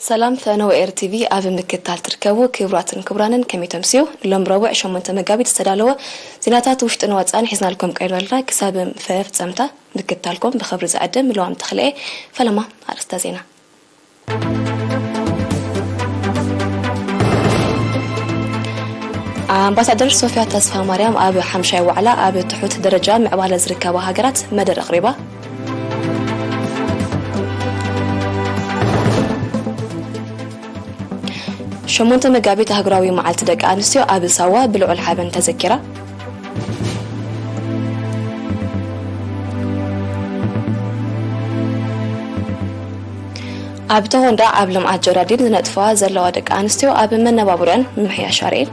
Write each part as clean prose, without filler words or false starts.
سلام ثانو اير تي في اب مكتال تركبو كبراتن كبرانن كميتمسيو لم ربع شمنت مغابيت استدالو زيناتات وشطن واصان حزنا لكم قيلولنا كساب ففتمتا مكتالكم بخبر زعدم لو عم تخلئ فلما ارستا زينه امباسادر صوفيا تسفا مريم اب حمشاي وعلا اب تحوت درجه معباله زركبه هاجرات مدر قريبه شمونت مغابيت هاغراوي معالت دق انستيو اب سوا بلعل حبن تذكره اب تهوندا اب لمعات جرادين زنطفا زلوا دق انستيو اب منبابرن محيا شارين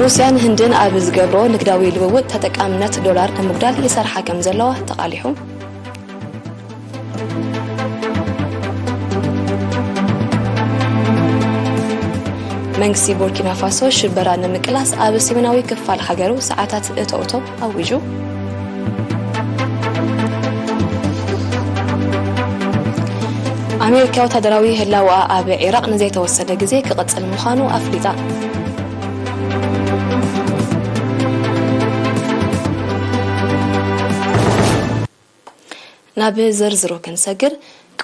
روسيان هندن اب زغبرو نقداوي لووت تتقامنت دولار نمقدال يسرح كم زلوا تقاليحو منكسي بوركينا فاسو شبران مقلاس اب سيمناوي كفال حجرو ساعات اتوتو اوجو امريكا وتدراوي هلاوا اب عراق نزي توسد غزي كقصل مخانو افليطا ناب زرزرو كنسجر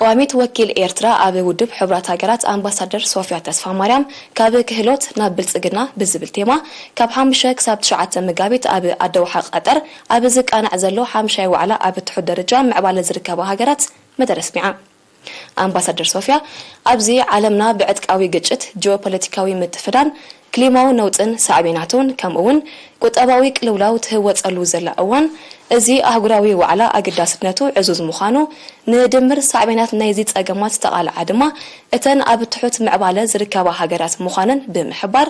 قواميت وكيل إيرترا أبي ودب حبرات هاجرات أمباسادر صوفيا تسفا مريم كاب كهلوت نابل صقرنا بزبل تيما كاب حامشة كساب تشعات مقابيت أبي أدوحة قطر أبي زك أنا عزلو حامشة وعلى أبي تحد رجام معبال زركابة هاجرات مدرس معه أمباسادر صوفيا أبزي عالمنا بعد قوي جتشت جيوبوليتيكاوي متفدان كليماو نوتن سعبيناتون كمون قطباوي قلولاو تهوت ألو زلا أوان ازي اهغراوي وعلى اقداسنتو عزوز مخانو ندمر سعبينات نايزيت اقامات تقال عدما اتن اب تحوت معباله زركابه هاجرات مخانن بمحبار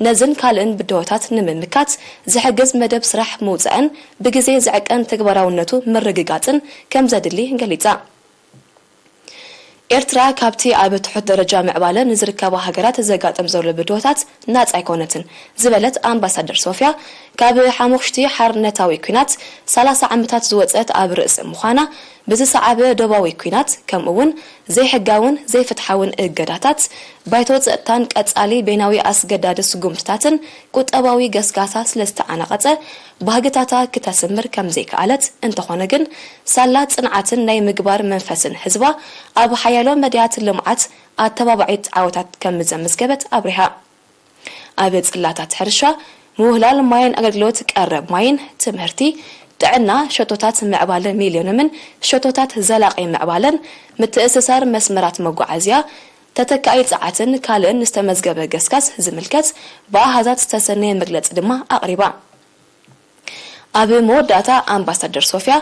نزن كالن بدوتات نممكات زحجز مدب سرح موزعن بغزي زعقن تغبراونتو مرغغاتن كم زدلي غليصا إيرترا كابتي اب تحوت درجه معباله نزركابه هاجرات زغاطم زول بدوتات ناص ايكونتن زبلت امباسادر صوفيا كاب حموشتي حرنتاوي كينات 30 عمتات زوصت اب رئيس مخانا بزصعبه دباوي كينات كمون زي حغاون زي فتحاون اجداتات بايتو صتان قصالي بيناوي اسغداد سغمتاتن قطباوي غسغاسا سلستعنقصه باغتاتا كتسمر كم زي كالت انتخونه جن سالات صنعاتن ناي مغبار منفسن حزبا اب حيالو مديات لمعات اتبابعيت عاوتات كم زمزغبت ابريها اب صلاتات حرشا مهلال ماين اغلغلوت قرب ماين تمهرتي دعنا شطوتات معبالن مليون من شطوتات زلاقي معبالن متأسسار مسمرات مغعازيا تتكاي صعاتن كالن استمزغبه غسكاس زملكت باهازات تسنيه مغلص دما اقريبا ابي موداتا امباسادر صوفيا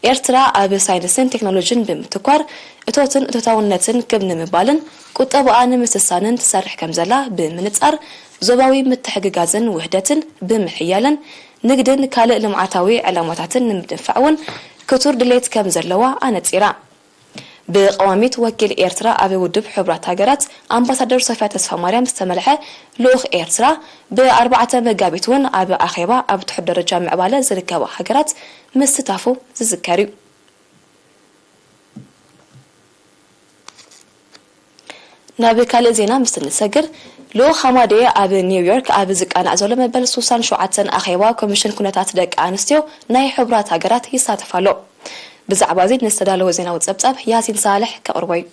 إيرترا ابي ساينسن تكنولوجين بمتكوار اتوتاونتن كبن مبالن قطبان مسسانن تسرح كمزلا بمنصار زباوي متحققازن وحدتن بمحيالن نقدن كالئ لمعاتاوي علاماتاتن نمدفعون كتور دليت كم زلوا انصيرا بقواميت وكيل إيرترا ابي ودب حبرات هاجرات امباسادر صوفيا تسفا مريم استملحه لوخ إيرترا ب4 مغابيتون ابي اخيبا اب تحد درجه معباله زركبه هاجرات مستافو زذكري نابي كالئ زينا مستنسجر لو خمادي اب نيويورك اب زقان ازول مبل سوسان شوعتن اخيوا كوميشن كونتات دق انستيو ناي حبرات هاجرات يساتفالو بزعبا زيد نستدالو زينا وصبصب ياسين صالح كقربي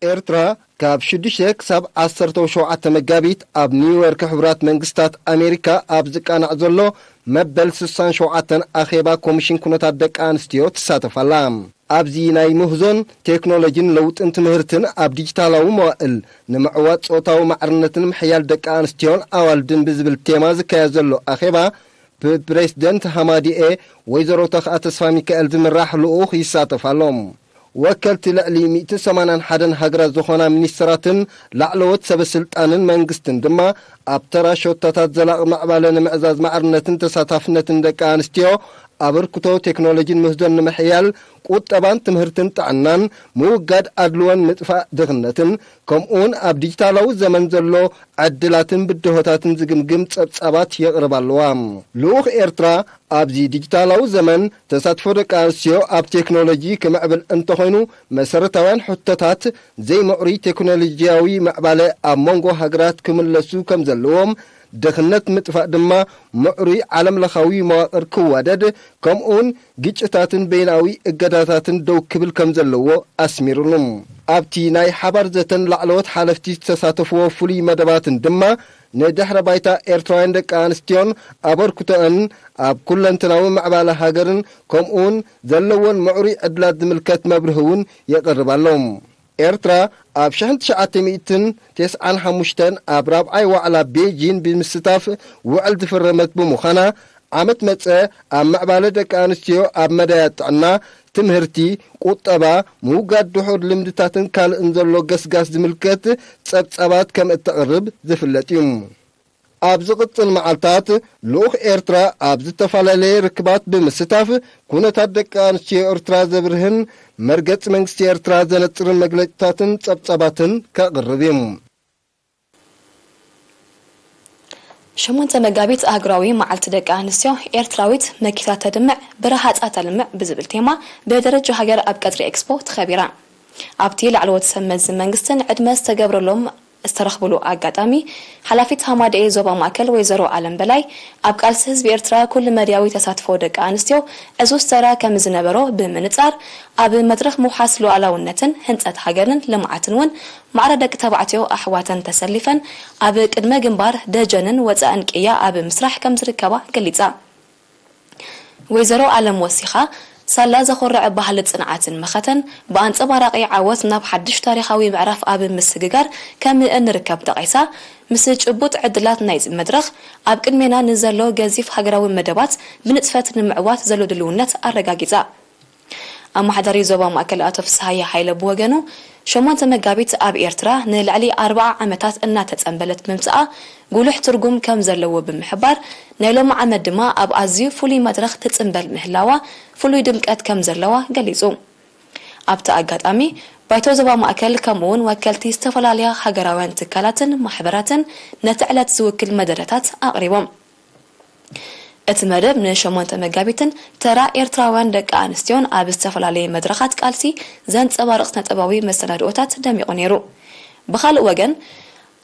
إيرترا كاب شدشك سب 17 مغابيت اب نيويورك حبرات منغستات امريكا اب زقان ازولو مبل سوسان شوعتن اخيبا كوميشن كونتات دق انستيو تساتفالام أبزي ناي مهزون تكنولوجين لوت انت مهرتن اب ديجيتالاو موائل نمعوات صوتاو معرنتن محيال دق انستيون اوالدن بزبل تيما زكايزلو اخيبا بريزيدنت حمادي ويزرو تخ تسفا ميكائيل زمراح لؤخ يساتفالهم وكلت لعلي 181 هاجرا زخونا منستراتن لعلوت سب سلطانن منغستن دما ابترا شوتاتات زلاق معبالن معزاز معرنتن تساتافنتن دق انستيو أبركتو تكنولوجي مهدن محيال ቁጠባን ትምህርትን ጥዕናን ምውጋድ አድልወን ምጥፋእ ድኽነትን ከምኡን ኣብ ዲጂታላዊ ዘመን ዘሎ ዕድላትን ብድሆታትን ዝግምግም ጸብጻባት የቕርባለዋ ልኡኽ ኤርትራ ኣብዚ ዲጂታላዊ ዘመን ተሳትፎ ደቂ ኣንስትዮ ኣብ ቴክኖሎጂ ክምዕብል እንተኾይኑ መሰረታውያን ሕቶታት ዘይምዕሪ ቴክኖሎጂያዊ ምዕባለ ኣብ መንጎ ሃገራት ክምለሱ ከም ዘለዎም ድኽነት ምጥፋእ ድማ ምዕሩይ ዓለም ለኻዊ መዋቕር ክዋደድ ከምኡን ግጭታትን በይናዊ እገዳታትን ደው ክብል ከም ዘለዎ ኣስሚሩሎም ኣብቲ ናይ ሓባር ዘተን ላዕለዎት ሓለፍቲ ተሳተፍዎ ፍሉይ መደባትን ድማ ንድሕረ ባይታ ኤርትራውያን ደቂ ኣንስትዮን ኣበርክቶአን ኣብ ኩለንተናዊ ምዕባለ ሃገርን ከምኡን ዘለዎን ምዕሩይ ዕድላት ዝምልከት መብርህ እውን የቕርባሎም ኤርትራ ኣብ 1995 ኣብ ራብዓይ ዋዕላ ቤጂን ብምስታፍ ውዕል ዝፈረመት ብምዃና ዓመት መጸ ኣብ ምዕባለ ደቂ ኣንስትዮ ኣብ መዳያት ጥዕና ትምህርቲ ቁጠባ ምውጋድ ድሑር ልምድታትን ካልእን ዘሎ ገስጋስ ዝምልከት ጸብጻባት ከም እተቕርብ ዝፍለጥ እዩ ኣብ ዝቕጽል መዓልታት ልኡኽ ኤርትራ ኣብ ዝተፈላለየ ርክባት ብምስታፍ ኩነታት ደቂ ኣንስትዮ ኤርትራ ዘብርህን መርገጽ መንግስቲ ኤርትራ ዘነጽርን መግለጫታትን ጸብጻባትን ከቕርብ እዩ ሸሞንተ መጋቢት አህጉራዊ መዓልቲ ደቂ ኣንስትዮ ኤርትራዊት መኪታ ተድምዕ ብረሃጻ ተልምዕ ብዝብል ቴማ በደረጃ ሃገር ኣብ ቀጥሪ ኤክስፖ ተኸቢራ ኣብቲ ላዕለዎት ሰመዝ መንግስትን ዕድመ ዝተገብረሎም استرخبلو أقدامي حلفت همادئ زوبا ماكل ويزرو عالم بلاي أبقال حزب إرترا كل مدياوي تساتفو دق أنستيو أزوز ترى كمزنبرو بمنصار أب مدرخ محاسلو على ونتن هنتات حاجرن لمعتنون معرضك تبعتيو أحواتن تسلفا أب قدما جنبار دجنن وزأن كيا أب مسرح كمزركبا قليتا ويزرو عالم وسيخة سالا زخرع بحال صنعاتن مختن بانصبارقي عوت ناب حدش تاريخاوي معرف اب مسغغار كم انركب دقيسا مسج ابوت عدلات نايز مدرخ اب قدمنا نزلو غزيف هاغراوي مدبات بنصفت نمعوات زلو دلونت ارغاغيزا اما حضري زوبا ماكلات فسحيه حيله بوغنو شمونت مغابيت اب إرترا نلعلي 4 عامات እና ተጸንበለት መምጽአ ጉልህ ትርጉም ከም ዘለዎ ብምሕባር ናይሎም ዓመት ድማ ኣብ ኣዝዩ ፍሉይ መድረኽ ተጸንበል ምህላዋ ፍሉይ ድምቀት ከም ዘለዋ ገሊጹ ኣብቲ ኣጋጣሚ ባይቶ ዞባ ማእከል ከምውን ወከልቲ ዝተፈላለዩ ሃገራውያን ትካላትን ማሕበራትን ነቲ ዕለት ዝውክል መደረታት ኣቕሪቦም እቲ መደብ ንሸሞንተ መጋቢትን ተራ ኤርትራውያን ደቂ ኣንስትዮን ኣብ ዝተፈላለዩ መድረኻት ቃልሲ ዘንጸባርቕ ነጥባዊ መሰናድኦታት ደሚቑ ነይሩ ብኻልእ ወገን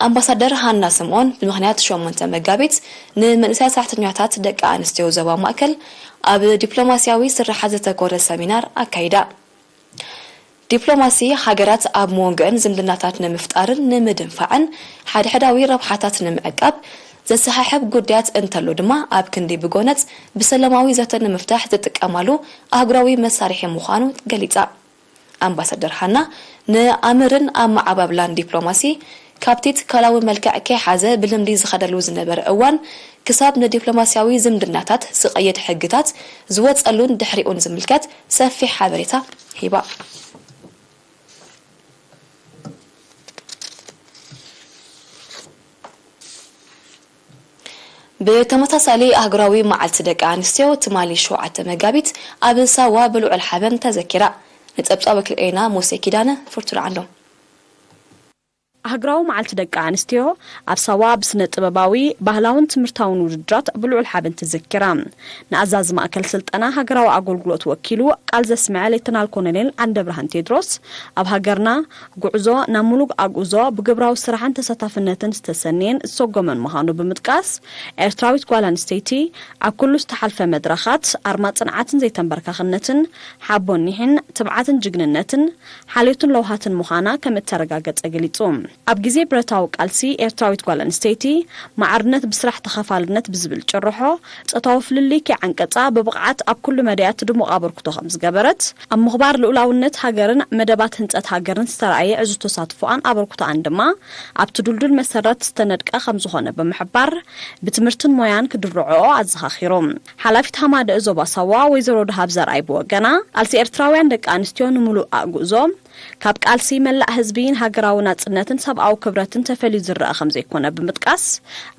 ኣምባሳደር ሃና ስምዖን ብምኽንያት ሸሞንተ መጋቢት ንመንእሰይ ሰራሕተኛታት ደቂ ኣንስትዮ ዞባ ማእከል ኣብ ዲፕሎማስያዊ ስራሓት ዘተኮረ ሰሚናር ኣካይዳ ዲፕሎማሲ ሃገራት ኣብ ሞንጎን ዝምድናታት ንምፍጣርን ንምድንፋዕን ሓድሕዳዊ ረብሓታት ንምዕቃብ ዘሰሓሕብ ጉዳያት እንተሉ ድማ ኣብ ክንዲ ብጎነት ብሰላማዊ ዘተን መፍታሕ ዝጥቀማሉ ኣህጉራዊ መሳርሒ ምዃኑ ገሊጻ ኣምባሳደር ሃና ንኣምርን ኣማዓባብላን ዲፕሎማሲ ካብቲት ካላዊ መልክዕ ከሓዘ ብልምዲ ዝኸደሉ ዝነበረ እዋን ክሳብ ንዲፕሎማስያዊ ዝምድናታት ዝቐየድ ሕግታት ዝወጸሉን ድሕሪኡን ዝምልከት ሰፊሕ ሓበሬታ ሂባ بتمثالي أهجراوي مع التدق أنستيو تمالي شوعة مجابيت أبن سوا بلوع الحبن تذكرة نتبصابك الأينا موسيقى دانا فرتول عندهم هاجراو معلت دق أنستيو أب صواب سنة طباباوي بهلاون تمرتاون ودرات بلوع الحبن تذكرة نعزاز ما أكل سلطنا هاجراو أقولقلوت وكيلو قال زسمع لتنال كونيل عند برهان تدرس أب هاجرنا قعزو نملوك أقوزو بقبراو سرحان تساتفنتن ستسنين سوقو من مهانو بمتقاس إرتراويت قوالان ستيتي أب كلو استحالف مدرخات أرمات صنعاتن زي تنبركاخنتن حابون نحن تبعاتن جقننتن حاليتن لوهاتن مخانا كمترقاقت أقليتوم أب جزي برتاو قالسي إرتراويت قوالان ستيتي معرنت بسرح تخفالنت بزبل جرحو تطوف للي كي عنكتا ببقعات أب كل مديات دمو قابر كتو خمس قبرت أب مخبار لولاونت هاجرن مدبات هنتات هاجرن سترعي عزو تصادفوان قابر كتو عندما أب تدولدول مسارات ستندك خمسوخانة بمحبار بتمرتن مويان كدرعو عزخاخيروم حلافت هماد ازو باسوا ويزرو دهاب زرعي بوغانا قالسي إرتراويان دك آنستيون ملو أقوزو ካብ ቃልሲ መላእ ህዝቢን ሃገራዊ ናጽነትን ሰብኣዊ ክብረትን ተፈልዩ ዝረአ ከም ዘይኮነ ብምጥቃስ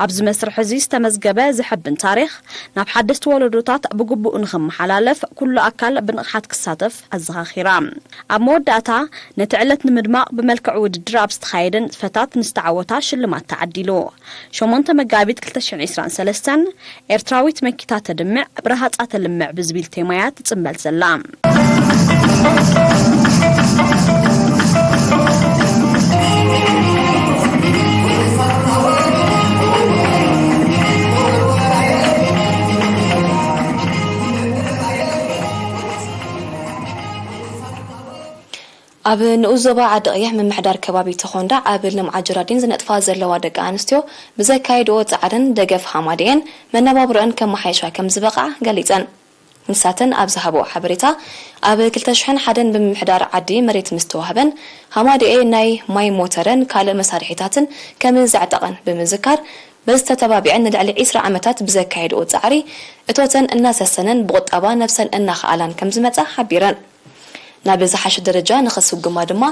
ኣብዚ መስርሕ እዚ ዝተመዝገበ ዝሕብን ታሪኽ ናብ ሓደስቲ ወለዶታት ብግቡእ ንኽመሓላለፍ ኩሉ ኣካል ብንቕሓት ክሳተፍ ኣዘኻኺራ ኣብ መወዳእታ ነቲ ዕለት ንምድማቕ ብመልክዕ ውድድር ኣብ ዝተኻየደን ፈታት ንዝተዓወታ ሽልማት ተዓዲሉ 8 መጋቢት 2023 ኤርትራዊት መኪታ ተድምዕ ብረሃፃ ተልምዕ ብዝብል ቴማያ ትጽምበል ዘላ ኣብ ንኡዞባ ዓዲ ቀይሕ ምምሕዳር ከባቢ ተኾንዳ ኣብ ልምዓት ጅራዲን ዝነጥፋ ዘለዋ ደቂ ኣንስትዮ ብዘካይድኦ ጻዕርን ደገፍ ሃማድኤን መነባብሮአን ከመሓይሻ ከም ዝበቕዓ ገሊፀን ንሳተን ኣብ ዝሃቦ ሓበሬታ ኣብ 2001 ብምምሕዳር ዓዲ መሬት ምስተዋህበን ሃማድኤ ናይ ማይ ሞተርን ካልእ መሳርሒታትን ከም ዘዕጠቐን ብምዝካር በዝተተባቢዐን ንልዕሊ 20 ዓመታት ብዘካይድኦ ጻዕሪ እቶተን እናሰሰነን ብቁጠባ ነፍሰን እናኸኣላን ከም ዝመጻ ሓቢረን ናብ ዝሓሸ ደረጃ ንኸስጉማ ድማ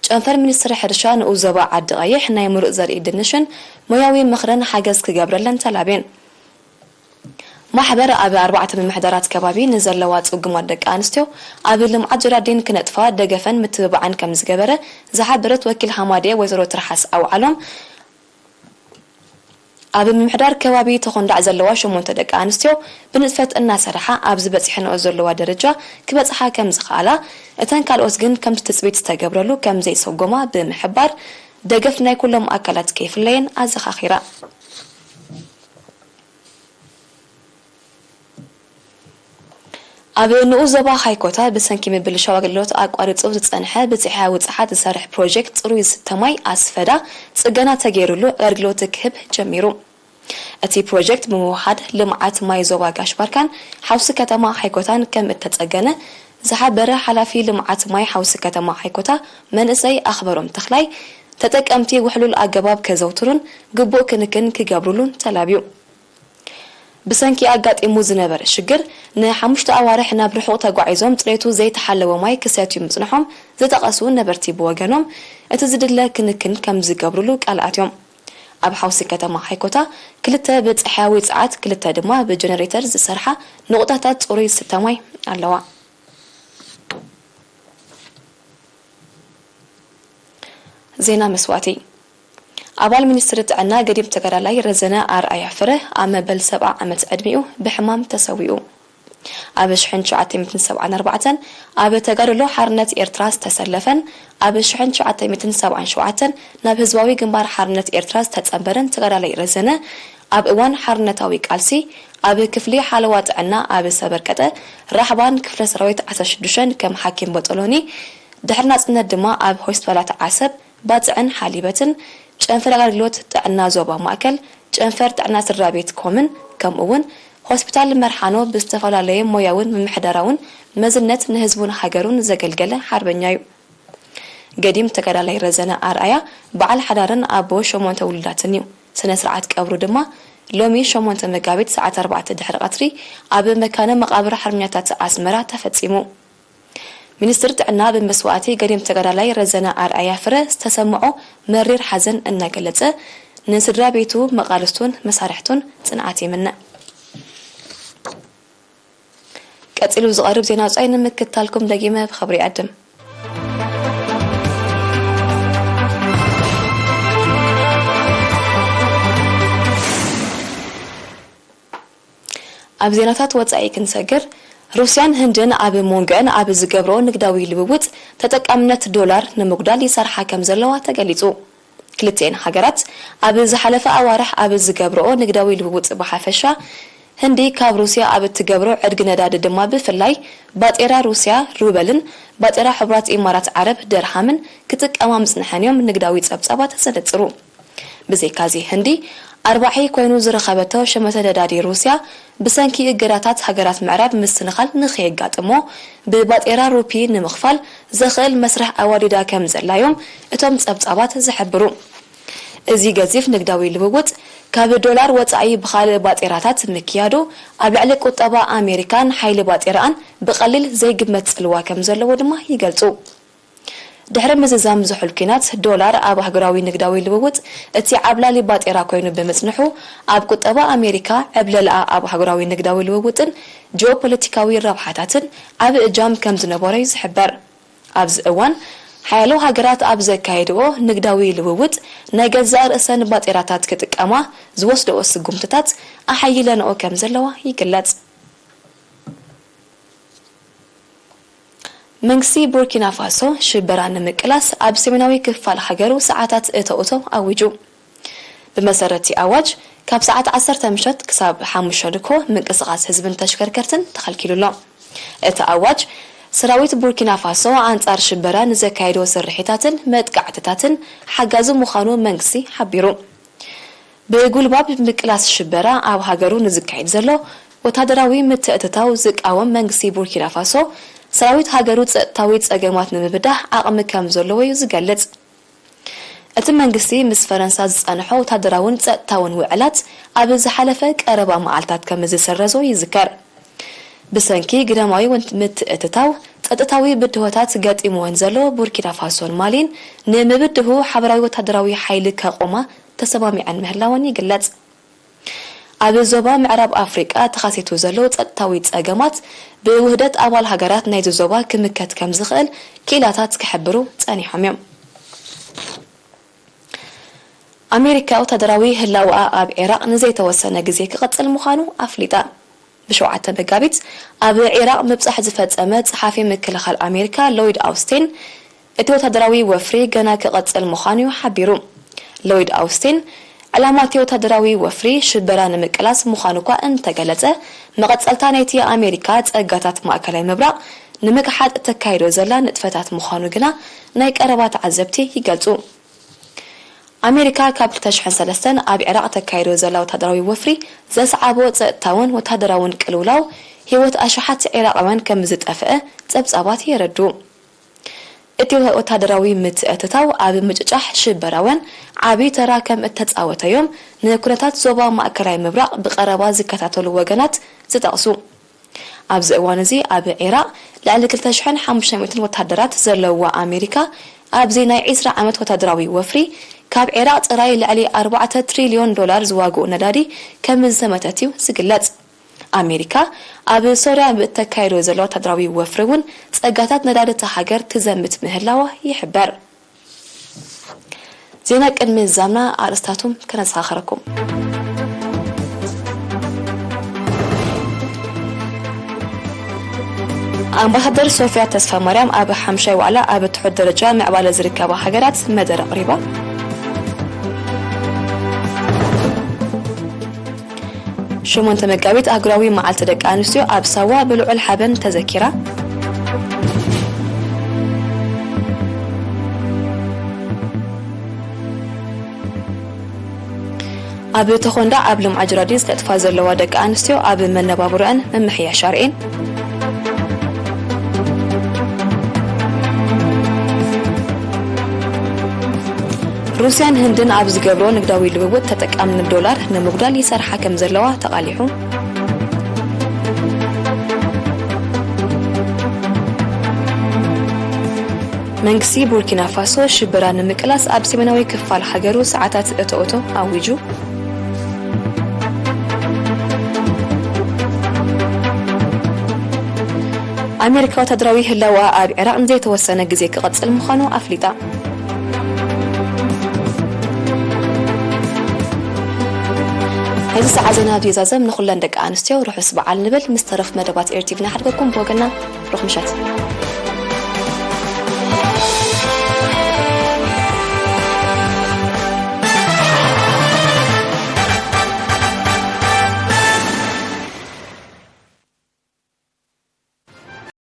ጨንፈር ሚኒስትሪ ሕርሻ ንኡዞባ ዓዲ ቀይሕ ናይ ምሩእ ዘርኢ ድንሽን ሞያዊ ምኽርን ሓገዝ ክገብረለን ተላብየን ማሕበር ኣብ 4 ምምሕዳራት ከባቢ ንዘለዋ ጽጉማት ደቂ ኣንስትዮ ኣብ ልምዓት ጅራዲን ክነጥፋ ደገፈን ምትብባዕን ከም ዝገበረ ዝሓበረት ወኪል ሃማድኤ ወይዘሮ ትርሓስ ኣውዓሎም ኣብ ምምሕዳር ከባቢ ተኾንዳዕ ዘለዋ 8 ደቂ ኣንስትዮ ብንጥፈት እናሰርሓ ኣብ ዝበጽሕንኦ ዘለዋ ደረጃ ክበጽሓ ከም ዝኽኣላ እተን ካልኦት ግን ከም ትጽቢት ዝተገብረሉ ከም ዘይሰጎማ ብምሕባር ደገፍ ናይ ኩሎም ኣካላት ከይፍለየን ኣዘኻኺራ ኣብ ንኡዞባ ሃይኮታ ብሰንኪ ምብልሻው ኣገልግሎት ኣቋሪጹ ዝጸንሐ ብጽሕያ ውጽሓት ዝሰርሕ ፕሮጀክት ጽሩይ ዝተማይ ኣስፈዳ ጽገና ተገይሩሉ ኣገልግሎት ክህብ ጀሚሩ እቲ ፕሮጀክት ብምውሓድ ልምዓት ማይ ዞባ ጋሽ ባርካን ሓውሲ ከተማ ሃይኮታን ከም እተጸገነ ዝሓበረ ሓላፊ ልምዓት ማይ ሓውሲ ከተማ ሃይኮታ መንእሰይ ኣኽበሮም ተኽላይ ተጠቀምቲ ውሕሉል ኣገባብ ከዘውትሩን ግቡእ ክንክን ክገብሩሉን ተላብዩ ብሰንኪ ኣጋጢሙ ዝነበረ ሽግር ን5 ኣዋርሕ ናብ ርሑቕ ተጓዒዞም ጽሬቱ ዘይተሓለወ ማይ ክሰትዩ ምጽንሖም ዝጠቐሱ ነበርቲ ብወገኖም እቲ ዝድለ ክንክን ከም ዝገብሩሉ ቃልኣትዮም ኣብ ሓውሲ ከተማ ሃይኮታ 2 ብጽሕያዊ ጸዓት 2 ድማ ብጀነሬተር ዝሰርሓ ንቑጣታት ጽሩይ ዝተማይ ኣለዋ ዜና መስዋእቲ ኣባል ሚኒስትሪ ጥዕና ገዲም ተጋዳላይ ረዘነ ኣርኣያ ፍረ ኣብ መበል 70 ዓመት ዕድሚኡ ብሕማም ተሰዊኡ ኣብ 1974 ኣብ ተጋድሎ ሓርነት ኤርትራ ዝተሰለፈን ኣብ 1977 ናብ ህዝባዊ ግንባር ሓርነት ኤርትራ ዝተጸንበረን ተጋዳላይ ረዘነ ኣብ እዋን ሓርነታዊ ቃልሲ ኣብ ክፍሊ ሓለዋ ጥዕና ኣብ ሰበርቀጠ ራሕባን ክፍለ ሰራዊት 16 ከም ሓኪም በጠሎኒ ድሕሪ ናጽነት ድማ ኣብ ሆስፒታላት ዓሰብ ባጽዕን ሓሊበትን ጨንፈር አገልግሎት ጥዕና ዞባ ማእከል ጨንፈር ጥዕና ስድራቤት ኮምን ከምኡውን ሆስፒታል መርሓኖ ብዝተፈላለየ ሞያውን ምምሕዳራውን መዝነት ንህዝቡን ሃገሩን ዘገልገለ ሓርበኛ እዩ ገዲም ተጋዳላይ ረዘነ ኣርኣያ በዓል ሓዳርን ኣቦ 8 ውሉዳትን እዩ ስነ ስርዓት ቀብሩ ድማ ሎሚ 8 መጋቢት ሰዓት 4 ድሕሪ ቀትሪ ኣብ መካነ መቃብር ሓርበኛታት ኣስመራ ተፈጺሙ ሚኒስትር ጥዕና በመስዋዕቲ ገዲም ተጋዳላይ ረዘነ ኣርኣያ ፍረ ዝተሰምዖ መሪር ሓዘን እናገለጸ ንስድራ ቤቱ መቃልስቱን መሳርሕቱን ጽንዓት ይምነ ቀጽሉ ዝቐርብ ዜና ውጻይ ንምክትታልኩም ደጊመ ብኸብሪ ይቀድም ኣብ ዜናታት ወጻኢ ክንሰግር ሩስያን ህንድን ኣብ ሞንጎን ኣብ ዝገብሮ ንግዳዊ ልውውጥ ተጠቃምነት ዶላር ንምጉዳል ይሰርሓ ከም ዘለዋ ተገሊጹ ክልቴን ሃገራት ኣብ ዝሓለፈ ኣዋርሕ ኣብ ዝገብሮ ንግዳዊ ልውውጥ በሓፈሻ ህንዲ ካብ ሩስያ ኣብ ትገብሮ ዕድግ ነዳዲ ድማ ብፍላይ ባጤራ ሩስያ ሩበልን ባጤራ ሕብራት ኢማራት ዓረብ ድርሃምን ክጥቀማ ምጽንሐንዮም ንግዳዊ ጸብጻባት ተሰለጽሩ ብዘይካዚ ህንዲ ኣርባዒ ኮይኑ ዝረኸበቶ ሸመተ ነዳዲ ሩስያ ብሰንኪ እግራታት ሃገራት ምዕራብ ምስትንኻል ንኸየጋጥሞ ብባጤራ ሩፒ ንምኽፋል ዘኽእል መስርሕ ኣዋዲዳ ከም ዘላዮም እቶም ጸብጻባት ዝሕብሩ እዚ ገዚፍ ንግዳዊ ልውውጥ ካብ ዶላር ወጻኢ ብኻልእ ባጤራታት ምክያዱ ኣብ ልዕሊ ቁጠባ ኣሜሪካን ሓይሊ ባጤራን ብቐሊል ዘይግመት ጽልዋ ከም ዘለዎ ድማ ይገልጹ ድሕሪ ምዝዛም ዝሑል ኩናት ዶላር ኣብ ሃገራዊ ንግዳዊ ልውውጥ እቲ ዓብላሊ ባጤራ ኮይኑ ብምጽንሑ ኣብ ቁጠባ ኣሜሪካ ዕብለልኣ ኣብ ሃገራዊ ንግዳዊ ልውውጥን ጂኦፖለቲካዊ ረብሓታትን ኣብ እጃም ከም ዝነበረ ይዝሕበር ኣብዚ እዋን ሓያሎ ሃገራት ኣብ ዘካየድኦ ንግዳዊ ልውውጥ ናይ ገዛእ ርእሰን ባጤራታት ክጥቀማ ዝወስድኦ ስጉምትታት ኣሓይለንኦ ከም ዘለዋ ይግለጽ መንግስቲ ቡርኪና ፋሶ ሽበራ ንምቅላስ ኣብ ሰሜናዊ ክፋል ሃገሩ ሰዓታት እተውቶ ኣውጁ ብመሰረቲ ኣዋጅ ካብ ሰዓት 15 ክሳብ 5 ድኮ ምንቅስቓስ ህዝብን ተሽከርከርትን ተኸልኪሉሎ እቲ ኣዋጅ ሰራዊት ቡርኪና ፋሶ አንጻር ሽበራ ንዘካይዶ ስርሒታትን መጥቃዕትታትን ሓጋዙ ምዃኑ መንግስቲ ሓቢሩ ብጉልባብ ምቅላስ ሽበራ ኣብ ሃገሩ ንዝካይድ ዘሎ ወታደራዊ ምትእትታው ዝቃወም መንግስቲ ቡርኪና ፋሶ ሰራዊት ሃገሩ ጸጥታዊ ጸገማት ንምብዳህ ዓቕሚ ከም ዘለዎ ይዝገልጽ እቲ መንግስቲ ምስ ፈረንሳ ዝጸንሖ ወታደራውን ጸጥታውን ውዕላት ኣብ ዝሓለፈ ቀረባ መዓልታት ከም ዝሰረዞ ይዝከር ብሰንኪ ግደማዊ ምትእትታው ጸጥታዊ ብድሆታት ገጢምዎን ዘሎ ቡርኪና ፋሶን ማሊን ንምብድሁ ሓበራዊ ወታደራዊ ሓይሊ ከቆማ ተሰማሚዐን ምህላወን ይግለጽ ኣብ ዞባ ምዕራብ ኣፍሪቃ ተኻሲቱ ዘሎ ጸጥታዊ ጸገማት ብውህደት ኣባል ሃገራት ናይ ዞባ ክምከት ከም ዝኽእል ኪላታት ክሕብሩ ጸኒሖም እዮም ኣሜሪካ ወታደራዊ ህላውኣ ኣብ ኢራቅ ንዘይተወሰነ ግዜ ክቐጽል ምዃኑ ኣፍሊጣ ብሸውዓተ መጋቢት ኣብ ኢራቅ ምብጻሕ ዝፈጸመ ጸሓፊ ምክልኻል ኣሜሪካ ሎይድ ኣውስቲን እቲ ወታደራዊ ወፍሪ ገና ክቐጽል ምዃኑ ሓቢሩ ሎይድ ኣውስቲን ዓላማት ወታደራዊ ወፍሪ ሽበራ ንምቅላስ ምዃኑ እኳ እንተገለጸ መቐጸልታ ናይቲ ኣሜሪካ ጸጋታት ማእከላይ ምብራቕ ንምግሓጥ ተካይዶ ዘላ ንጥፈታት ምዃኑ ግና ናይ ቀረባት ዓዘብቲ ይገልጹ ኣሜሪካ ካብ 2003 ኣብ ኢራቅ ተካይዶ ዘላ ወታደራዊ ወፍሪ ዘስዓቦ ጸጥታውን ወታደራውን ቅልውላው ህይወት ኣሽሓት ኢራቃውያን ከም ዝጠፍአ ጸብጻባት ይረዱ እቲ ወታደራዊ ምትእትታው ኣብ ምጭጫሕ ሽበራውን ዓቢ ተራ ከም እተጻወተዮም ንኩነታት ዞባ ማእከላይ ምብራቕ ብቀረባ ዝከታተሉ ወገናት ዝጠቕሱ ኣብዚ እዋን እዚ ኣብ ኢራቅ ልዕሊ 2500 ወታደራት ዘለዋ ኣሜሪካ ኣብዚ ናይ 20 ዓመት ወታደራዊ ወፍሪ ካብ ኢራቅ ጥራይ ልዕሊ 4 ትሪልዮን ዶላር ዝዋግኡ ነዳዲ ከም ዘመተትዩ ዝግለጽ ኣሜሪካ ኣብ ሶርያ ብተካይዶ ዘሎ ወታደራዊ ወፍሪ እውን ጸጋታት ነዳዲ ሃገር ትዘምት ምህላዋ ይሕበር ዜና ቅድሚ ዛምና ኣርስታቱም ከነሳኸረኩም ኣምባሳደር ሶፊያ ተስፋ ማርያም ኣብ ሓምሻይ ዋዕላ ኣብ ትሑት ደረጃ ምዕባለ ዝርከባ ሃገራት መደረ ቀሪባ شمونت مقابيت أقراوي معالت دك أنستيو أبسوا بلوع الحبن تذكرة أبي تخوندا أبلم عجراديز لتفازر لوا دك أنستيو أبي من نبابران من محيا شارئين روسيان هندن عبز قبرو نقداوي لبوت تتك أمن الدولار نمقدال يسار حاكم زلوا تقاليحو منكسي بوركينا فاسو شبران مكلاس أبسي منوي كفال حقرو ساعتات اتوتو أويجو أمريكا تدراوي هلاوا أب عراق نزي توسنا جزي كقدس المخانو أفليتا هذا ساعة ديزازم نخلن دك أنستيو روح سبع على النبل مسترف مدبات إرتيفنا حدكم بوجنا روح مشات